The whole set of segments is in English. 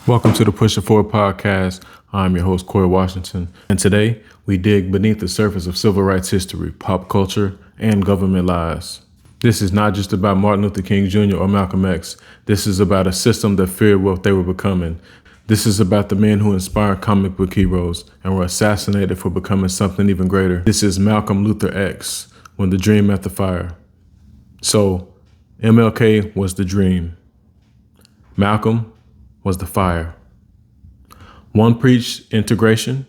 Welcome to the Push It Forward podcast. I'm your host, Corey Washington, and today we dig beneath the surface of civil rights history, pop culture, and government lies. This is not just about Martin Luther King Jr. or Malcolm X. This is about a system that feared what they were becoming. This is about the men who inspired comic book heroes and were assassinated for becoming something even greater. This is Malcolm Luther X, When the Dream Met the Fire. So, MLK was the dream. Malcolm was the fire. One preached integration,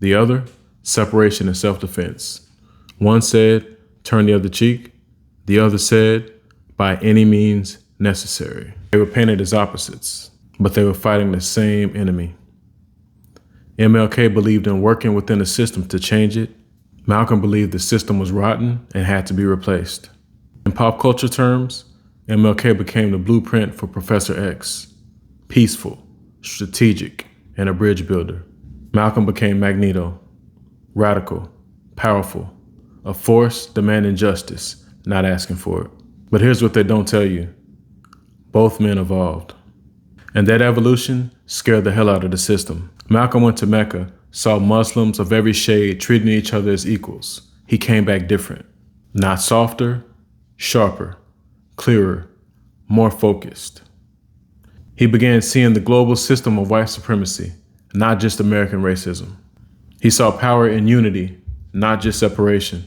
the other, separation and self-defense. One said, turn the other cheek. The other said, by any means necessary. They were painted as opposites, but they were fighting the same enemy. MLK believed in working within the system to change it. Malcolm believed the system was rotten and had to be replaced. In pop culture terms, MLK became the blueprint for Professor X. Peaceful, strategic, and a bridge builder. Malcolm became Magneto, radical, powerful, a force demanding justice, not asking for it. But here's what they don't tell you. Both men evolved. And that evolution scared the hell out of the system. Malcolm went to Mecca, saw Muslims of every shade treating each other as equals. He came back different. Not softer, sharper, clearer, more focused. He began seeing the global system of white supremacy, not just American racism. He saw power in unity, not just separation.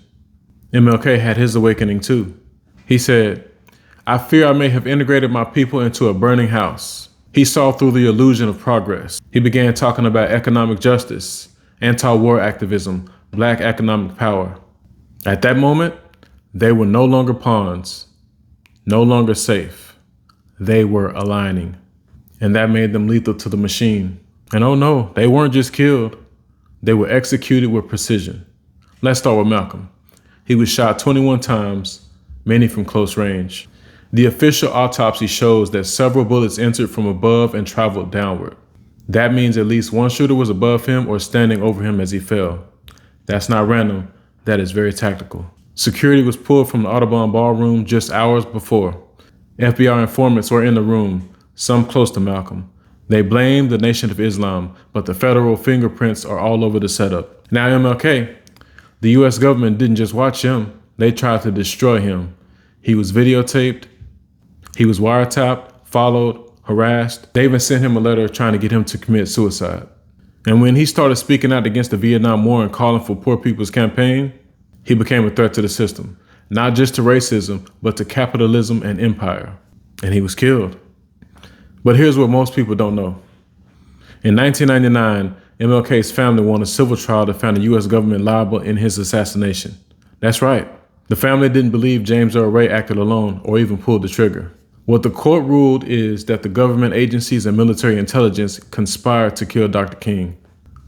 MLK had his awakening too. He said, I fear I may have integrated my people into a burning house. He saw through the illusion of progress. He began talking about economic justice, anti-war activism, black economic power. At that moment, they were no longer pawns, no longer safe. They were aligning. And that made them lethal to the machine. And oh no, they weren't just killed. They were executed with precision. Let's start with Malcolm. He was shot 21 times, many from close range. The official autopsy shows that several bullets entered from above and traveled downward. That means at least one shooter was above him or standing over him as he fell. That's not random, that is very tactical. Security was pulled from the Audubon ballroom just hours before. FBI informants were in the room, some close to Malcolm. They blamed the Nation of Islam, but the federal fingerprints are all over the setup. Now MLK, the US government didn't just watch him, they tried to destroy him. He was videotaped, he was wiretapped, followed, harassed. They even sent him a letter trying to get him to commit suicide. And when he started speaking out against the Vietnam War and calling for Poor People's Campaign, he became a threat to the system, not just to racism, but to capitalism and empire. And he was killed. But here's what most people don't know. In 1999, MLK's family won a civil trial to find the U.S. government liable in his assassination. That's right. The family didn't believe James Earl Ray acted alone or even pulled the trigger. What the court ruled is that the government agencies and military intelligence conspired to kill Dr. King.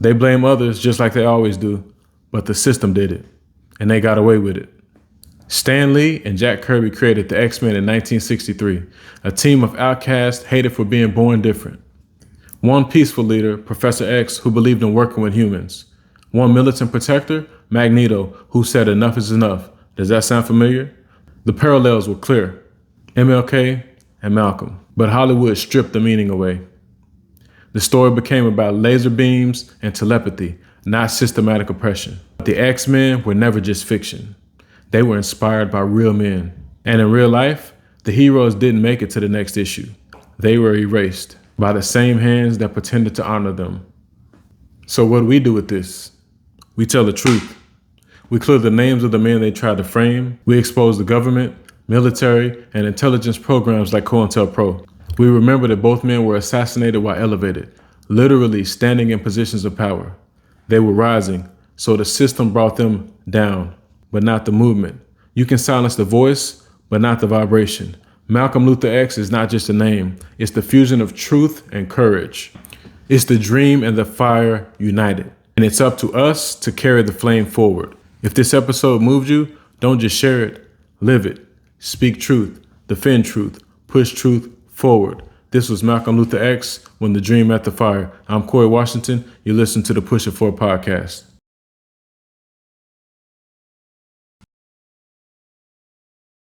They blame others just like they always do, but the system did it, and they got away with it. Stan Lee and Jack Kirby created the X-Men in 1963, a team of outcasts hated for being born different. One peaceful leader, Professor X, who believed in working with humans. One militant protector, Magneto, who said enough is enough. Does that sound familiar? The parallels were clear. MLK and Malcolm. But Hollywood stripped the meaning away. The story became about laser beams and telepathy, not systematic oppression. The X-Men were never just fiction. They were inspired by real men. And in real life, the heroes didn't make it to the next issue. They were erased by the same hands that pretended to honor them. So what do we do with this? We tell the truth. We clear the names of the men they tried to frame. We expose the government, military, and intelligence programs like COINTELPRO. We remember that both men were assassinated while elevated, literally standing in positions of power. They were rising, so the system brought them down, but not the movement. You can silence the voice, but not the vibration. Malcolm Luther X is not just a name. It's the fusion of truth and courage. It's the dream and the fire united. And it's up to us to carry the flame forward. If this episode moved you, don't just share it, live it. Speak truth, defend truth, push truth forward. This was Malcolm Luther X, When the Dream Met the Fire. I'm Corey Washington. You listen to the Push It Forward podcast.